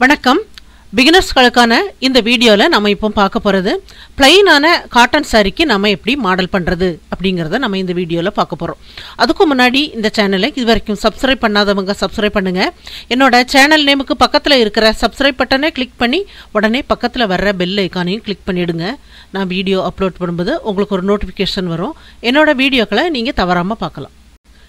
வணக்கம் பிகினர்ஸ்களுக்கான இந்த வீடியோல நாம இப்போ பார்க்க போறது ப்ளைனான காட்டன் சாரிக்கு நாம எப்படி மாடல் பண்றது அப்படிங்கறத நாம இந்த வீடியோல பார்க்க போறோம். அதுக்கு முன்னாடி இந்த சேனலை இதுவரைக்கும் சப்ஸ்கிரைப் பண்ணாதவங்க சப்ஸ்கிரைப் பண்ணுங்க. என்னோட சேனல் நேமுக்கு பக்கத்துல இருக்கிற சப்ஸ்கிரைப் பட்டனை கிளிக் பண்ணி உடனே பக்கத்துல வர்ற பெல் ஐகானையும் கிளிக் பண்ணிடுங்க. நான் வீடியோ அப்லோட் பண்ணும்போது உங்களுக்கு ஒரு நோட்டிஃபிகேஷன் வரும். என்னோட வீடியோக்களை நீங்க தவறாம பார்க்கலாம்.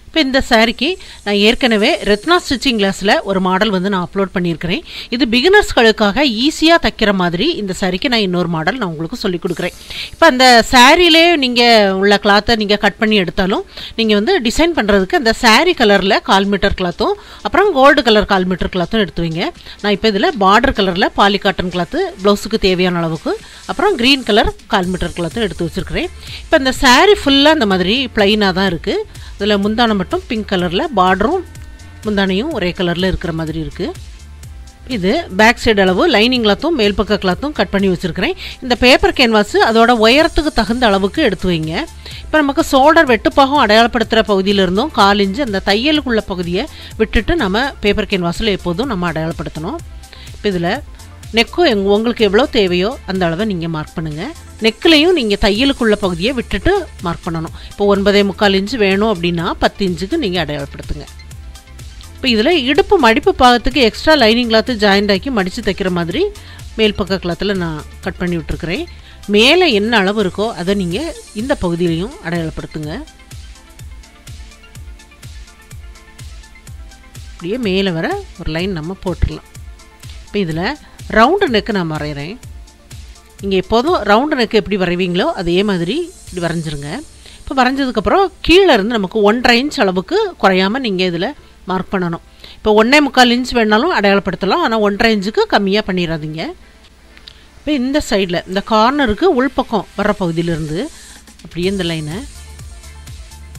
இப்போ இந்த சாரிக்கு நான் ஏற்கனவே ரெத்னா ஸ்டிச்சிங் கிளாஸில் ஒரு மாடல் நான் அப்லோட் பண்ணியிருக்கிறேன். இது பிகினர்ஸ்களுக்காக ஈஸியாக தைக்கிற மாதிரி இந்த சாரிக்கு நான் இன்னொரு மாடல் நான் உங்களுக்கு சொல்லிக் கொடுக்குறேன். இப்போ அந்த சாரியிலே நீங்கள் உள்ள கிளாத்தை நீங்கள் கட் பண்ணி எடுத்தாலும் நீங்கள் டிசைன் பண்ணுறதுக்கு அந்த சாரி கலரில் 1/4 மீட்டர் கிளாத்தும் அப்புறம் கோல்டு கலர் 1/4 மீட்டர் கிளாத்தும் எடுத்து வைங்க. நான் இப்போ இதில் பார்டர் கலரில் பாலி காட்டன் கிளாத்து ப்ளவுஸுக்கு தேவையான அளவுக்கு அப்புறம் க்ரீன் கலர் 1/4 மீட்டர் கிளாத்தும் எடுத்து வச்சுருக்கிறேன். இப்போ இந்த சாரி ஃபுல்லாக இந்த மாதிரி ப்ளைனாக தான் இருக்குது. இதில் முந்தானை மட்டும் பிங்க் கலரில் பார்டரும் முந்தானையும் ஒரே கலரில் இருக்கிற மாதிரி இருக்குது. இது பேக் சைடு அளவு லைனிங் கிளாத்தும் மேல் பக்க கிளாத்தும் கட் பண்ணி வச்சுருக்கிறேன். இந்த பேப்பர் கேன்வாஸு அதோட உயரத்துக்கு தகுந்த அளவுக்கு எடுத்து வைங்க. இப்போ நமக்கு ஷோல்டர் வெட்டுப்பாகம் அடையாளப்படுத்துகிற பகுதியிலிருந்தும் 1/4 இன்ச்சு அந்த தையலுக்குள்ள பகுதியை விட்டுட்டு நம்ம பேப்பர் கேன்வாஸில் எப்போதும் நம்ம அடையாளப்படுத்தணும். இப்போ இதில் நெக்கும் உங்களுக்கு எவ்வளோ தேவையோ அந்த அளவை நீங்கள் மார்க் பண்ணுங்கள். நெக்லையும் நீங்கள் தையலுக்குள்ள பகுதியை விட்டுட்டு மார்க் பண்ணணும். இப்போ 9.25 இன்ச்சு வேணும் அப்படின்னா 10 இன்ச்சுக்கு நீங்கள் அடையாளப்படுத்துங்க. இப்போ இதில் இடுப்பு மடிப்பு பாகத்துக்கு எக்ஸ்ட்ரா லைனிங் கிளாத்து ஜாயிண்ட் ஆக்கி மடித்து தைக்கிற மாதிரி மேல் பக்க கிளாத்தில் நான் கட் பண்ணி விட்டுருக்கிறேன். மேலே என்ன அளவு இருக்கோ அதை நீங்கள் இந்த பகுதியிலையும் அடையாளப்படுத்துங்க. அப்படியே மேலே வர ஒரு லைன் நம்ம போட்டுடலாம். இப்போ இதில் ரவுண்டு நெக்கு நான் வரைகிறேன். நீங்கள் எப்போதும் ரவுண்டு நெக்கு எப்படி வரைவீங்களோ அதே மாதிரி இப்படி வரைஞ்சிருங்க. இப்போ வரைஞ்சதுக்கப்புறம் கீழே இருந்து நமக்கு 1.5 இன்ச் அளவுக்கு குறையாமல் நீங்கள் இதில் மார்க் பண்ணணும். இப்போ 1.25 இன்ச் வேணாலும் அடையாளப்படுத்தலாம், ஆனால் 1.5 இன்ச்சுக்கு கம்மியாக பண்ணிடாதீங்க. இப்போ இந்த சைடில் இந்த கார்னருக்கு உள்பக்கம் வர்ற பகுதியிலேருந்து அப்படியே இந்த லைனை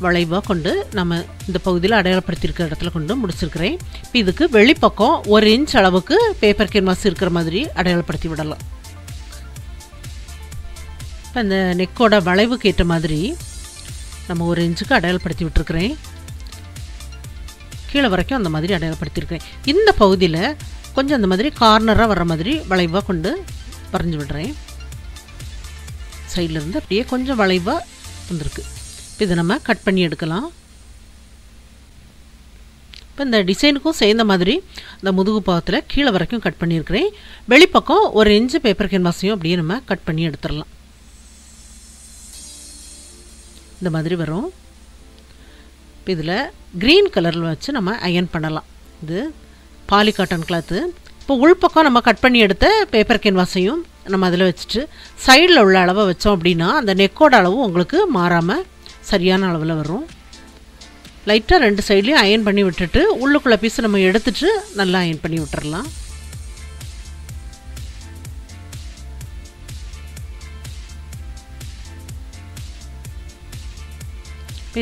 வளைவாக கொண்டு நம்ம இந்த பகுதியில் அடையாளப்படுத்தியிருக்கிற இடத்துல கொண்டு முடிச்சிருக்கிறேன். இப்போ இதுக்கு வெளிப்பக்கம் 1 இன்ச் அளவுக்கு பேப்பர் கேன்வாஸ் இருக்கிற மாதிரி அடையாளப்படுத்தி விடலாம். இப்போ இந்த நெக்கோட வளைவுக்கு ஏற்ற மாதிரி நம்ம 1 இன்ச்சுக்கு அடையாளப்படுத்தி விட்டுருக்கிறேன். கீழே வரைக்கும் அந்த மாதிரி அடையாளப்படுத்தியிருக்கிறேன். இந்த பகுதியில் கொஞ்சம் அந்த மாதிரி கார்னராக வர்ற மாதிரி வளைவாக கொண்டு வரைஞ்சி விடுறேன். சைட்லேருந்து அப்படியே கொஞ்சம் வளைவாக வந்திருக்கு. இப்போ இதை நம்ம கட் பண்ணி எடுக்கலாம். இப்போ இந்த டிசைனுக்கும் சேர்ந்த மாதிரி இந்த முதுகு பாகத்தில் கீழே வரைக்கும் கட் பண்ணியிருக்கிறேன். வெளிப்பக்கம் 1 இன்ச்சு பேப்பர் கேன்வாஸையும் அப்படியே நம்ம கட் பண்ணி எடுத்துடலாம். இந்த மாதிரி வரும். இப்போ இதில் க்ரீன் கலரில் வச்சு நம்ம அயன் பண்ணலாம். இது பாலி காட்டன் கிளாத்து. இப்போ உள்பக்கம் நம்ம கட் பண்ணி எடுத்த பேப்பர் கேன்வாஸையும் நம்ம அதில் வச்சுட்டு சைடில் உள்ள அளவை வச்சோம் அப்படின்னா அந்த நெக்கோட அளவும் உங்களுக்கு மாறாமல் சரியான அளவில் வரும். லைட்டாக 2 சைட்லேயும் அயன் பண்ணி விட்டுட்டு உள்ளுக்குள்ளே பீஸை நம்ம எடுத்துட்டு நல்லா அயன் பண்ணி விட்டுறலாம்.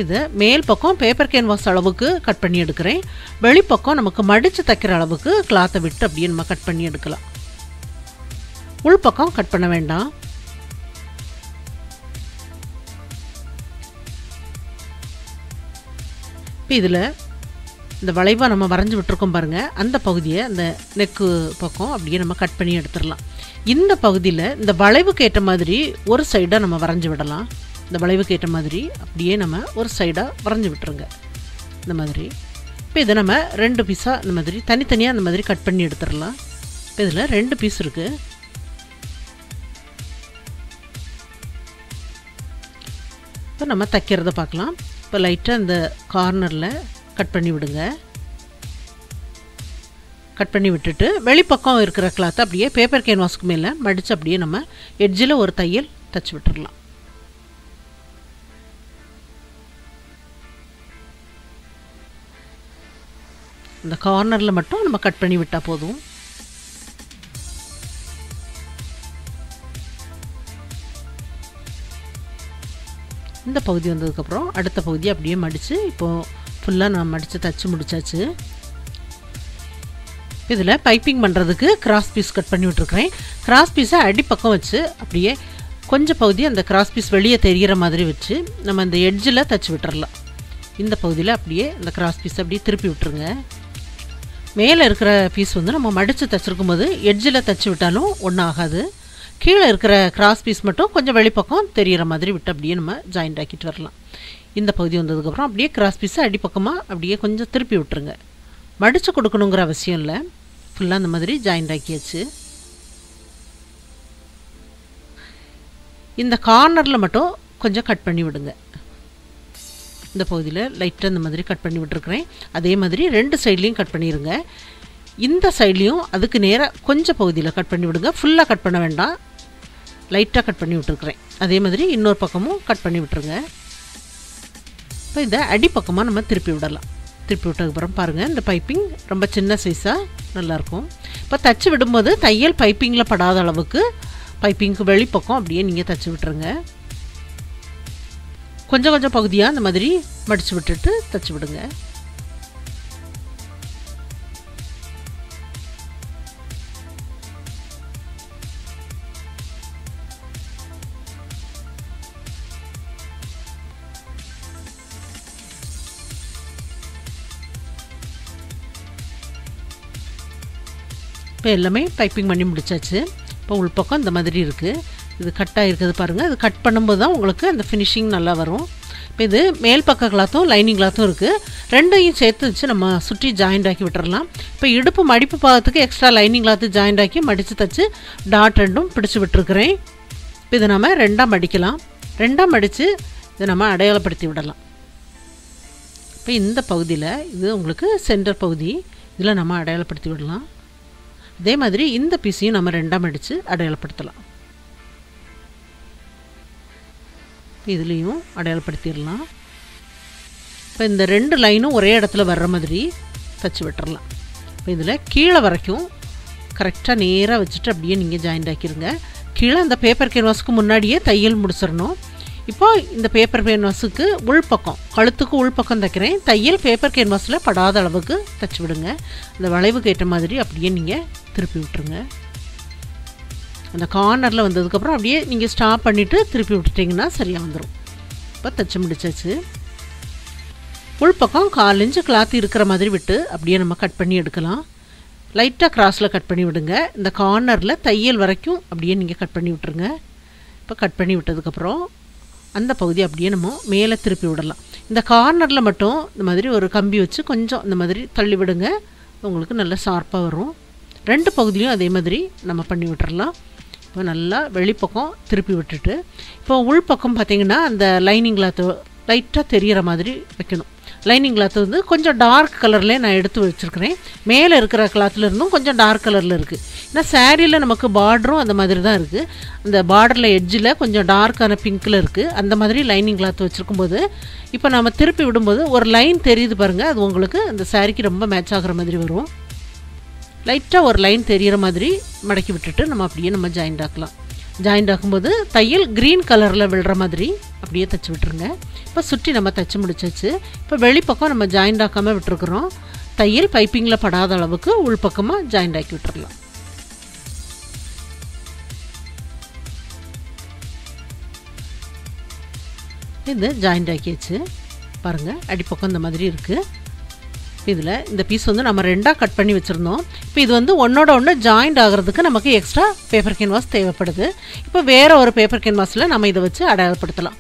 இது மேல் பக்கம் பேப்பர் கேன்வாஸ் அளவுக்கு கட் பண்ணி எடுக்கிறேன். வெளிப்பக்கம் நமக்கு மடித்து தைக்கிற அளவுக்கு கிளாத்தை விட்டு அப்படியே நம்ம கட் பண்ணி எடுக்கலாம். உள்பக்கம் கட் பண்ண வேண்டாம். இப்போ இதில் இந்த வளைவாக நம்ம வரைஞ்சி விட்டுருக்கோம் பாருங்கள், அந்த பகுதியை அந்த நெக்கு பக்கம் அப்படியே நம்ம கட் பண்ணி எடுத்துடலாம். இந்த பகுதியில் இந்த வளைவுக்கு ஏற்ற மாதிரி ஒரு சைடாக நம்ம வரைஞ்சி விடலாம். இந்த வளைவுக்கு ஏற்ற மாதிரி அப்படியே நம்ம ஒரு சைடாக வரைஞ்சி விட்டுருங்க இந்த மாதிரி. இப்போ இதை நம்ம 2 பீஸாக இந்த மாதிரி தனித்தனியாக இந்த மாதிரி கட் பண்ணி எடுத்துடலாம். இப்போ இதில் 2 பீஸ் இருக்குது. இப்போ நம்ம தைக்கிறத பார்க்கலாம். இப்போ லைட்டாக இந்த கார்னரில் கட் பண்ணி விடுங்க. கட் பண்ணி விட்டுட்டு வெளிப்பக்கம் இருக்கிற கிளாத்தை அப்படியே பேப்பர் கேன்வாஸ்க்கு மேலே மடித்து அப்படியே நம்ம எட்ஜில் ஒரு தையல் தைச்சி விட்டுடலாம். இந்த கார்னரில் மட்டும் நம்ம கட் பண்ணி விட்டால் போதும். இந்த பகுதி வந்ததுக்கப்புறம் அடுத்த பகுதி அப்படியே மடித்து இப்போது ஃபுல்லாக நான் மடித்து தைச்சி முடித்தாச்சு. இதில் பைப்பிங் பண்ணுறதுக்கு கிராஸ் பீஸ் கட் பண்ணி விட்டுருக்கிறேன். கிராஸ் பீஸை அடிப்பக்கம் வச்சு அப்படியே கொஞ்சம் பகுதி அந்த கிராஸ் பீஸ் வெளியே தெரிகிற மாதிரி வச்சு நம்ம அந்த எட்ஜில் தைச்சி விட்டுறலாம். இந்த பகுதியில் அப்படியே அந்த கிராஸ் பீஸ் அப்படியே திருப்பி விட்டுருங்க. மேலே இருக்கிற பீஸ் வந்து நம்ம மடித்து தைச்சிருக்கும் போது எட்ஜில் தைச்சி விட்டாலும் ஒன்றும் ஆகாது. கீழே இருக்கிற கிராஸ் பீஸ் மட்டும் கொஞ்சம் வெளிப்பக்கம் தெரிகிற மாதிரி விட்டு அப்படியே நம்ம ஜாயிண்ட் ஆக்கிட்டு வரலாம். இந்த பகுதி வந்ததுக்கப்புறம் அப்படியே கிராஸ் பீஸை அடிப்பக்கமாக அப்படியே கொஞ்சம் திருப்பி விட்டுருங்க. மடித்து கொடுக்கணுங்கிற அவசியம் இல்லை. ஃபுல்லாக அந்த மாதிரி ஜாயிண்ட் ஆக்கியாச்சு. இந்த கார்னரில் மட்டும் கொஞ்சம் கட் பண்ணி விடுங்க. இந்த பகுதியில் லைட்டாக இந்த மாதிரி கட் பண்ணி விட்டுருக்குறேன். அதே மாதிரி 2 சைட்லேயும் கட் பண்ணிடுங்க. இந்த சைட்லேயும் அதுக்கு நேராக கொஞ்சம் பகுதியில் கட் பண்ணி விடுங்க. ஃபுல்லாக கட் பண்ண வேண்டாம், லைட்டாக கட் பண்ணி விட்டுருக்குறேன். அதே மாதிரி இன்னொரு பக்கமும் கட் பண்ணி விட்டுருங்க. இப்போ இந்த அடிப்பக்கமாக நம்ம திருப்பி விடலாம். திருப்பி விட்டதுக்கப்புறம் பாருங்கள், இந்த பைப்பிங் ரொம்ப சின்ன சைஸாக நல்லாயிருக்கும். இப்போ தச்சு விடும்போது தையல் பைப்பிங்கில் படாத அளவுக்கு பைப்பிங்க்கு வெளிப்பக்கம் அப்படியே நீங்கள் தச்சு விட்டுருங்க. கொஞ்சம் கொஞ்சம் பகுதியாக அந்த மாதிரி மடித்து விட்டுட்டு தச்சு விடுங்க. இப்போ எல்லாமே பைப்பிங் பண்ணி முடிச்சாச்சு. இப்போ உள்பக்கம் இந்த மாதிரி இருக்குது. இது கட்டாக இருக்குது பாருங்கள். இது கட் பண்ணும்போது தான் உங்களுக்கு அந்த ஃபினிஷிங் நல்லா வரும். இப்போ இது மேல் பக்க கிளாத்தும் லைனிங் கிளாத்தும் இருக்குது. ரெண்டையும் சேர்த்து வச்சு நம்ம சுற்றி ஜாயிண்ட் ஆக்கி விட்டுறலாம். இப்போ இடுப்பு மடிப்பு பாகத்துக்கு எக்ஸ்ட்ரா லைனிங் கிளாத்து ஜாயிண்ட் ஆக்கி மடித்து தச்சு டாட் ரெண்டும் பிடிச்சி விட்டுருக்குறேன். இப்போ இதை நம்ம 2ஆக மடிக்கலாம். 2ஆக மடித்து இதை நம்ம அடையாளப்படுத்தி விடலாம். இப்போ இந்த பகுதியில் இது உங்களுக்கு சென்டர் பகுதி, இதில் நம்ம அடையாளப்படுத்தி விடலாம். அதே மாதிரி இந்த பீஸையும் நம்ம 2ஆக மடித்து அடையாளப்படுத்தலாம். இதுலேயும் அடையாளப்படுத்திடலாம். இப்போ இந்த 2 லைனும் ஒரே இடத்துல வர்ற மாதிரி தச்சு விட்டுறலாம். இப்போ இதில் கீழே வரைக்கும் கரெக்டாக நேராக வச்சுட்டு அப்படியே நீங்கள் ஜாயிண்ட் ஆக்கிடுங்க. கீழே அந்த பேப்பர் கேன்வாஸுக்கு முன்னாடியே தையல் முடிச்சிடணும். இப்போ இந்த பேப்பர் கேன்வாஸுக்கு உள்பக்கம், கழுத்துக்கு உள்பக்கம் தைக்கிறேன். தையல் பேப்பர் கேன்வாஸில் படாத அளவுக்கு தைச்சி விடுங்க. அந்த வளைவுக்கு ஏற்ற மாதிரி அப்படியே நீங்கள் திருப்பி விட்டுருங்க. அந்த கார்னரில் வந்ததுக்கப்புறம் அப்படியே நீங்கள் ஸ்டாப் பண்ணிவிட்டு திருப்பி விட்டுட்டிங்கன்னா சரியாக வந்துடும். இப்போ தைச்சி முடிச்சாச்சு. உள்பக்கம் 1/4 இன்ச்சு கிளாத் இருக்கிற மாதிரி விட்டு அப்படியே நம்ம கட் பண்ணி எடுக்கலாம். லைட்டாக கிராஸில் கட் பண்ணி விடுங்க. இந்த கார்னரில் தையல் வரைக்கும் அப்படியே நீங்கள் கட் பண்ணி விட்டுருங்க. இப்போ கட் பண்ணி விட்டதுக்கப்புறம் அந்த பகுதி அப்படியே நம்ம மேலே திருப்பி விடலாம். இந்த கார்னரில் மட்டும் இந்த மாதிரி ஒரு கம்பி வச்சு கொஞ்சம் இந்த மாதிரி தள்ளி விடுங்க. உங்களுக்கு நல்லா ஷார்ப்பாக வரும். 2 பகுதியும் அதே மாதிரி நம்ம பண்ணி விட்டுறலாம். இப்போ நல்லா வெளிப்பக்கம் திருப்பி விட்டுட்டு இப்போ உள்பக்கம் பார்த்திங்கன்னா அந்த லைனிங் கிளாத்து லைட்டாக தெரிகிற மாதிரி வைக்கணும். லைனிங் கிளாத்து வந்து கொஞ்சம் டார்க் கலர்லேயே நான் எடுத்து வச்சுருக்கிறேன். மேலே இருக்கிற கிளாத்தில் இருந்தும் கொஞ்சம் டார்க் கலரில் இருக்குது. ஏன்னா சாரியில் நமக்கு பார்டரும் அந்த மாதிரி தான் இருக்குது. அந்த பார்டரில் எட்ஜில் கொஞ்சம் டார்க்கான பிங்க்கில் இருக்குது. அந்த மாதிரி லைனிங் கிளாத்து வச்சுருக்கும்போது இப்போ நம்ம திருப்பி விடும்போது ஒரு லைன் தெரியுது பாருங்கள். அது உங்களுக்கு அந்த சாரிக்கு ரொம்ப மேட்ச் ஆகிற மாதிரி வரும். லைட்டாக ஒரு லைன் தெரிகிற மாதிரி மடக்கி விட்டுட்டு நம்ம அப்படியே நம்ம ஜாயிண்ட் ஆக்கலாம். ஜாயிண்ட் ஆக்கும்போது தையல் க்ரீன் கலரில் விழுற மாதிரி அப்படியே தைச்சி விட்டுருங்க. இப்போ சுற்றி நம்ம தைச்சி முடிச்சாச்சு. இப்போ வெளிப்பக்கம் நம்ம ஜாயிண்ட் ஆக்காமல் விட்டுருக்குறோம். தையல் பைப்பிங்கில் படாத அளவுக்கு உள்பக்கமாக ஜாயிண்ட் ஆக்கி விட்டுறலாம். இது ஜாயிண்ட் ஆக்கியாச்சு பாருங்கள். அடிப்பக்கம் இந்த மாதிரி இருக்குது. இதில் இந்த பீஸ் வந்து நம்ம 2ஆக கட் பண்ணி வச்சுருந்தோம். இப்போ இது வந்து ஒன்றோட ஒன்று ஜாயிண்ட் ஆகிறதுக்கு நமக்கு எக்ஸ்ட்ரா பேப்பர் கேன்வாஸ் தேவைப்படுது. இப்போ வேறு ஒரு பேப்பர் கேன்வாஸில் நம்ம இதை வச்சு அடையாளப்படுத்தலாம்.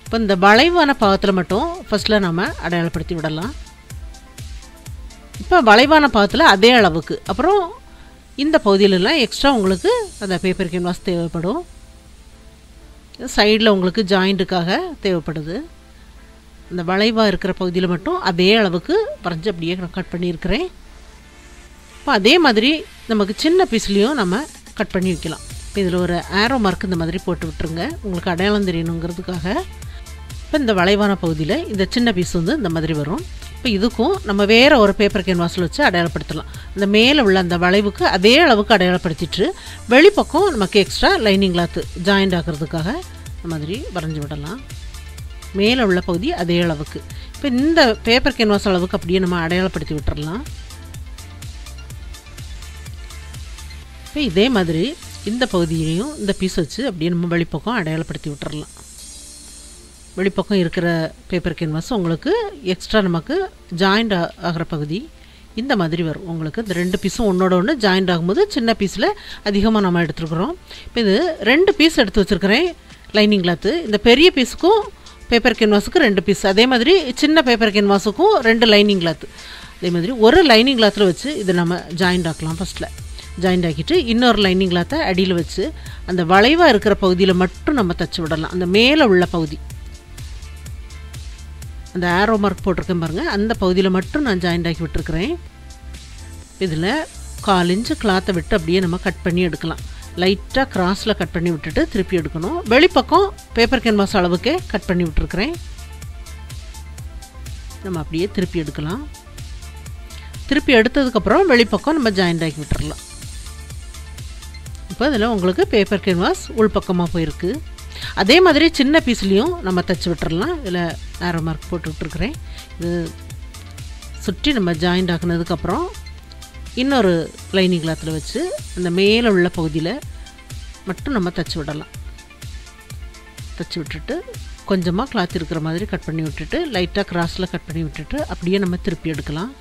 இப்போ இந்த வளைவான பாகத்தில் மட்டும் ஃபஸ்ட்டில் நம்ம அடையாளப்படுத்தி விடலாம். இப்போ வளைவான பாகத்தில் அதே அளவுக்கு, அப்புறம் இந்த பகுதியிலலாம் எக்ஸ்ட்ரா உங்களுக்கு அந்த பேப்பர் கேன்வாஸ் தேவைப்படும். சைடில் உங்களுக்கு ஜாயிண்ட்டுக்காக தேவைப்படுது. இந்த வளைவாக இருக்கிற பகுதியில் மட்டும் அதே அளவுக்கு வரைஞ்சி அப்படியே கட் பண்ணியிருக்கிறேன். இப்போ அதே மாதிரி நமக்கு சின்ன பீஸ்லேயும் நம்ம கட் பண்ணி வைக்கலாம். இப்போ இதில் ஒரு ஆரோ மார்க் இந்த மாதிரி போட்டு விட்டுருங்க, உங்களுக்கு அடையாளம் தெரியணுங்கிறதுக்காக. இப்போ இந்த வளைவான பகுதியில் இந்த சின்ன பீஸ் வந்து இந்த மாதிரி வரும். இப்போ இதுக்கும் நம்ம வேறு ஒரு பேப்பர் கேன்வாஸில் வச்சு அடையாளப்படுத்தலாம். அந்த மேலே உள்ள அந்த வளைவுக்கு அதே அளவுக்கு அடையாளப்படுத்திட்டு வெளிப்பக்கம் நமக்கு எக்ஸ்ட்ரா லைனிங் கிளாத்து ஜாயிண்ட் ஆகிறதுக்காக இந்த மாதிரி வரைஞ்சி விடலாம். மேலே உள்ள பகுதி அதே அளவுக்கு. இப்போ இந்த பேப்பர் கேன்வாஸ் அளவுக்கு அப்படியே நம்ம அடையாளப்படுத்தி விட்டுறலாம். இப்போ இதே மாதிரி இந்த பகுதியையும் இந்த பீஸ் வச்சு அப்படியே நம்ம வெளிப்பக்கம் அடையாளப்படுத்தி விட்டுறலாம். வெளிப்பக்கம் இருக்கிற பேப்பர் கேன்வாஸ் உங்களுக்கு எக்ஸ்ட்ரா நமக்கு ஜாயிண்ட் ஆகிற பகுதி. இந்த மாதிரி வரும் உங்களுக்கு. இந்த 2 பீஸும் ஒன்றோட ஒன்று ஜாயிண்ட் ஆகும்போது சின்ன பீஸில் அதிகமாக நம்ம எடுத்துருக்குறோம். இப்போ இது 2 பீஸ் எடுத்து வச்சுருக்கிறேன் லைனிங் கிளாத்து. இந்த பெரிய பீஸுக்கும் பேப்பர் கேன்வாஸுக்கு 2 பீஸ், அதே மாதிரி சின்ன பேப்பர் கேன்வாஸுக்கும் 2 லைனிங் கிளாத்து. அதே மாதிரி ஒரு லைனிங் கிளாத்தில் வச்சு இதை நம்ம ஜாயிண்ட் ஆக்கலாம். ஃபஸ்ட்டில் ஜாயிண்ட் ஆக்கிட்டு இன்னொரு லைனிங் கிளாத்தை அடியில் வச்சு அந்த வளைவாக இருக்கிற பகுதியில் மட்டும் நம்ம தச்சு விடலாம். அந்த மேலே உள்ள பகுதி, அந்த ஆரோ மார்க் போட்டிருக்கேன் பாருங்கள், அந்த பகுதியில் மட்டும் நான் ஜாயிண்ட் ஆக்கி விட்டுருக்குறேன். இதில் 1/4 இன்ச்சு கிளாத்தை விட்டு அப்படியே நம்ம கட் பண்ணி எடுக்கலாம். லைட்டாக கிராஸில் கட் பண்ணி விட்டுட்டு திருப்பி எடுக்கணும். வெளிப்பக்கம் பேப்பர் கேன்வாஸ் அளவுக்கே கட் பண்ணி விட்டுருக்குறேன். நம்ம அப்படியே திருப்பி எடுக்கலாம். திருப்பி எடுத்ததுக்கப்புறம் வெளிப்பக்கம் நம்ம ஜாயிண்ட் ஆக்கி விட்டுறலாம். இப்போ இதில் உங்களுக்கு பேப்பர் கேன்வாஸ் உள்பக்கமாக போயிருக்கு. அதே மாதிரி சின்ன பீஸ்லேயும் நம்ம தைச்சி விட்டுறலாம். இதில் ஆரோ மார்க் போட்டு விட்டுருக்குறேன். இது சுற்றி நம்ம ஜாயிண்ட் ஆக்குனதுக்கப்புறம் இன்னொரு லைனிங் கிளாத்தில் வச்சு அந்த மேலே உள்ள பகுதியில் மட்டும் நம்ம தைச்சி விடலாம். தைச்சி விட்டுட்டு கொஞ்சமாக கிளாத் இருக்கிற மாதிரி கட் பண்ணி விட்டுட்டு லைட்டாக கிராஸில் கட் பண்ணி விட்டுட்டு அப்படியே நம்ம திருப்பி எடுக்கலாம்.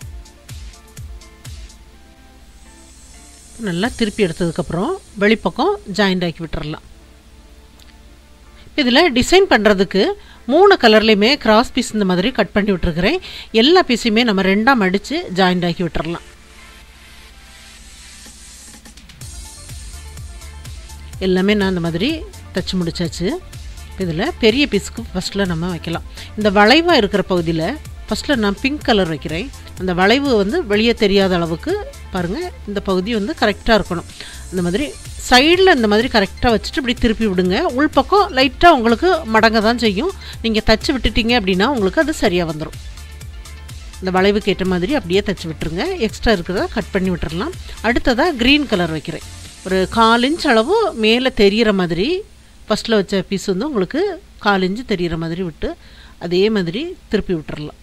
நல்லா திருப்பி எடுத்ததுக்கப்புறம் வெளிப்பக்கம் ஜாயிண்ட் ஆக்கி விட்டுறலாம். இதில் டிசைன் பண்ணுறதுக்கு 3 கலர்லேயுமே கிராஸ் பீஸ் இந்த மாதிரி கட் பண்ணி விட்டுருக்குறேன். எல்லா பீஸையுமே நம்ம 2ஆக மடித்து ஜாயிண்ட் ஆக்கி விட்டுறலாம். எல்லாமே நான் இந்த மாதிரி தச்சு முடிச்சாச்சு. இதில் பெரிய பீஸுக்கு ஃபஸ்ட்டில் நம்ம வைக்கலாம். இந்த வளைவாக இருக்கிற பகுதியில் ஃபஸ்ட்டில் நான் பிங்க் கலர் வைக்கிறேன். அந்த வளைவு வந்து வெளியே தெரியாத அளவுக்கு பாருங்கள், இந்த பகுதி வந்து கரெக்டாக இருக்கணும். இந்த மாதிரி சைடில் இந்த மாதிரி கரெக்டாக வச்சுட்டு இப்படி திருப்பி விடுங்க. உள்பக்கம் லைட்டாக உங்களுக்கு மடங்க தான் செய்யும். நீங்கள் தச்சு விட்டுட்டீங்க அப்படின்னா உங்களுக்கு அது சரியாக வந்துடும். இந்த வளைவுக்கு ஏற்ற மாதிரி அப்படியே தச்சு விட்டுருங்க. எக்ஸ்ட்ரா இருக்கிறத கட் பண்ணி விட்டுறலாம். அடுத்ததாக க்ரீன் கலர் வைக்கிறேன். ஒரு 1/4 இன்ச் அளவு மேலே தெரிகிற மாதிரி ஃபஸ்ட்டில் வச்ச பீஸ் வந்து உங்களுக்கு 1/4 இன்ச்சு தெரிகிற மாதிரி விட்டு அதே மாதிரி திருப்பி விட்டுறலாம்.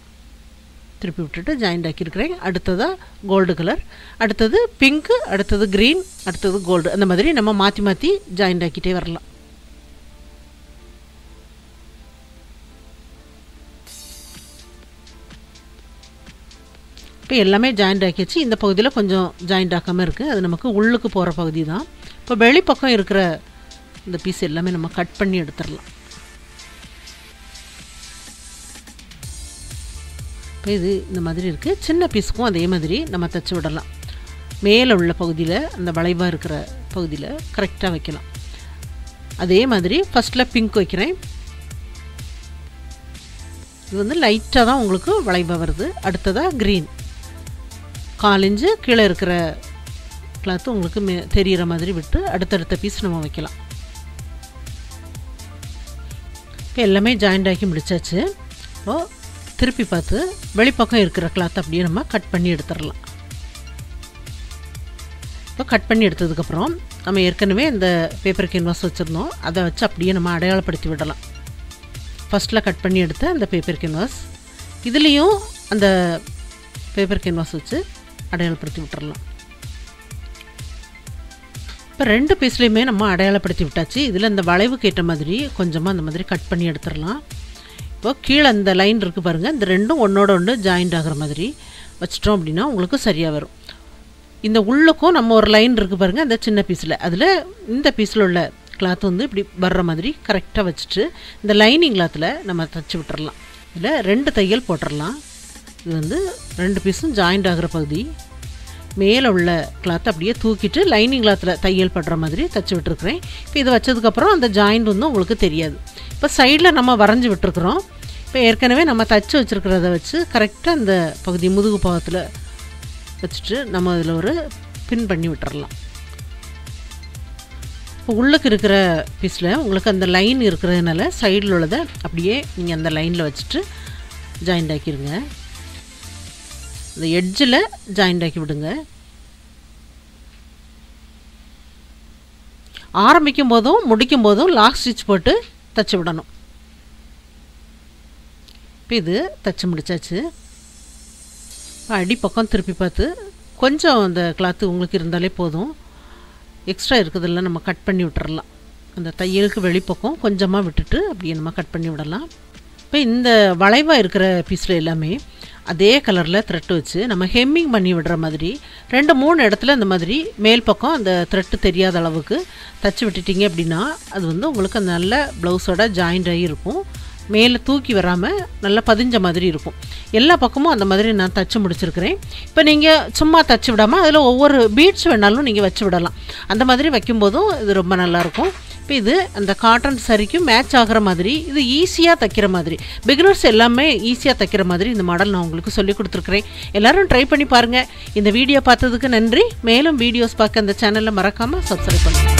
திருப்பி விட்டுட்டு ஜாயிண்ட் ஆக்கியிருக்கிறேன். அடுத்ததாக கோல்டு கலர், அடுத்தது பிங்க்கு, அடுத்தது க்ரீன், அடுத்தது கோல்டு. அந்த மாதிரி நம்ம மாற்றி மாற்றி ஜாயிண்ட் ஆக்கிட்டே வரலாம். இப்போ எல்லாமே ஜாயிண்ட் ஆக்கியாச்சு. இந்த பகுதியில் கொஞ்சம் ஜாயிண்ட் ஆக்காமல் இருக்குது. அது நமக்கு உள்ளுக்கு போகிற பகுதி தான். இப்போ வெளிப்பக்கம் இருக்கிற இந்த பீஸ் எல்லாமே நம்ம கட் பண்ணி எடுத்துடலாம். இப்போ இது இந்த மாதிரி இருக்குது. சின்ன பீஸுக்கும் அதே மாதிரி நம்ம தைச்சி விடலாம். மேலே உள்ள பகுதியில் அந்த வளைவாக இருக்கிற பகுதியில் கரெக்டாக வைக்கலாம். அதே மாதிரி ஃபஸ்ட்டில் பிங்க் வைக்கிறேன். இது வந்து லைட்டாக தான் உங்களுக்கு வளைவாக வருது. அடுத்ததாக க்ரீன், 1/4 இன்ச்சு கீழே இருக்கிற கிளாத்து உங்களுக்கு தெரிகிற மாதிரி விட்டு அடுத்தடுத்த பீஸ் நம்ம வைக்கலாம். இப்போ எல்லாமே ஜாயிண்ட் ஆக்கி முடிச்சாச்சு. இப்போது திருப்பி பார்த்து வெளிப்பக்கம் இருக்கிற கிளாத் அப்படியே நம்ம கட் பண்ணி எடுத்துடலாம். இப்போ கட் பண்ணி எடுத்ததுக்கப்புறம் நம்ம ஏற்கனவே இந்த பேப்பர் கேன்வாஸ் வச்சுருந்தோம், அதை வச்சு அப்படியே நம்ம அடையாளப்படுத்தி விடலாம். ஃபஸ்ட்டில் கட் பண்ணி எடுத்த அந்த பேப்பர் கேன்வாஸ், இதுலேயும் அந்த பேப்பர் கேன்வாஸ் வச்சு அடையாளப்படுத்தி விட்டுறலாம். இப்போ 2 பீஸ்லேயுமே நம்ம அடையாளப்படுத்தி விட்டாச்சு. இதில் இந்த வளைவுக்கு ஏற்ற மாதிரி கொஞ்சமாக அந்த மாதிரி கட் பண்ணி எடுத்துடலாம். இப்போ கீழே இந்த லைன் இருக்குது பாருங்கள், இந்த 2ம் ஒன்றோட ஒன்று ஜாயிண்ட் ஆகிற மாதிரி வச்சிட்டோம் அப்படின்னா உங்களுக்கு சரியாக வரும். இந்த உள்ளுக்கும் நம்ம ஒரு லைன் இருக்குது பாருங்கள், அந்த சின்ன பீஸில், அதில் இந்த பீஸில் உள்ள கிளாத் வந்து இப்படி வர்ற மாதிரி கரெக்டாக வச்சுட்டு இந்த லைனிங் கிளாத்தில் நம்ம தைச்சி விட்டுறலாம். இதில் 2 தையல் போட்டுடலாம். இது வந்து 2 பீஸும் ஜாயிண்ட் ஆகிற பகுதி. மேலே உள்ள கிளாத்தை அப்படியே தூக்கிட்டு லைனிங் கிளாத்தில் தையல் படுற மாதிரி தைச்சி விட்டுருக்குறேன். இப்போ இதை வச்சதுக்கப்புறம் அந்த ஜாயிண்ட் வந்து உங்களுக்கு தெரியாது. இப்போ சைடில் நம்ம வரைஞ்சி விட்டுருக்குறோம். இப்போ ஏற்கனவே நம்ம தைச்சி வச்சுருக்கிறத வச்சு கரெக்டாக அந்த பகுதி முதுகு பாகத்தில் வச்சுட்டு நம்ம அதில் ஒரு பின் பண்ணி விட்டுறலாம். இப்போ உள்ளுக்கு இருக்கிற பீஸில் உங்களுக்கு அந்த லைன் இருக்கிறதுனால சைடில் உள்ளதை அப்படியே நீங்கள் அந்த லைனில் வச்சுட்டு ஜாயிண்ட் ஆக்கிடுங்க. இந்த எட்ஜில் ஜாயிண்ட் ஆக்கி விடுங்க. ஆரம்பிக்கும் போதும் முடிக்கும் போதும் லாக் ஸ்டிச் போட்டு தைச்சி விடணும். இப்போ இது தைச்சி முடிச்சாச்சு. அடிப்பக்கம் திருப்பி பார்த்து கொஞ்சம் அந்த கிளாத்து உங்களுக்கு இருந்தாலே போதும். எக்ஸ்ட்ரா இருக்கிறதெல்லாம் நம்ம கட் பண்ணி விட்டுறலாம். அந்த தையலுக்கு வெளிப்பக்கம் கொஞ்சமாக விட்டுட்டு அப்படியே நம்ம கட் பண்ணி விடலாம். இப்போ இந்த வளைவாக இருக்கிற பீஸில் எல்லாமே அதே கலரில் த்ரெட் வச்சு நம்ம ஹெம்மிங் பண்ணி விடுற மாதிரி 2-3 இடத்துல இந்த மாதிரி மேல் பக்கம் அந்த த்ரெட்டு தெரியாத அளவுக்கு தச்சு விட்டுட்டிங்க அப்படின்னா அது வந்து உங்களுக்கு நல்ல ப்ளவுஸோட ஜாயிண்ட் ஆகி இருக்கும். மேலே தூக்கி வராமல் நல்லா பதிஞ்ச மாதிரி இருக்கும். எல்லா பக்கமும் அந்த மாதிரி நான் தச்சு முடிச்சிருக்கிறேன். இப்போ நீங்கள் சும்மா தச்சு விடாமல் அதில் ஒவ்வொரு பீட்ஸ் வேணாலும் நீங்கள் வச்சு விடலாம். அந்த மாதிரி வைக்கும்போதும் இது ரொம்ப நல்லாயிருக்கும். இப்போ இது அந்த காட்டன் சாரிக்கும் மேட்ச் ஆகிற மாதிரி, இது ஈஸியாக தைக்கிற மாதிரி, பிகினர்ஸ் எல்லாமே ஈஸியாக தைக்கிற மாதிரி இந்த மாடல் நான் உங்களுக்கு சொல்லி கொடுத்துருக்குறேன். எல்லோரும் ட்ரை பண்ணி பாருங்கள். இந்த வீடியோ பார்த்ததுக்கு நன்றி. மேலும் வீடியோஸ் பார்க்க இந்த சேனலில் மறக்காமல் சப்ஸ்கிரைப் பண்ணுங்கள்.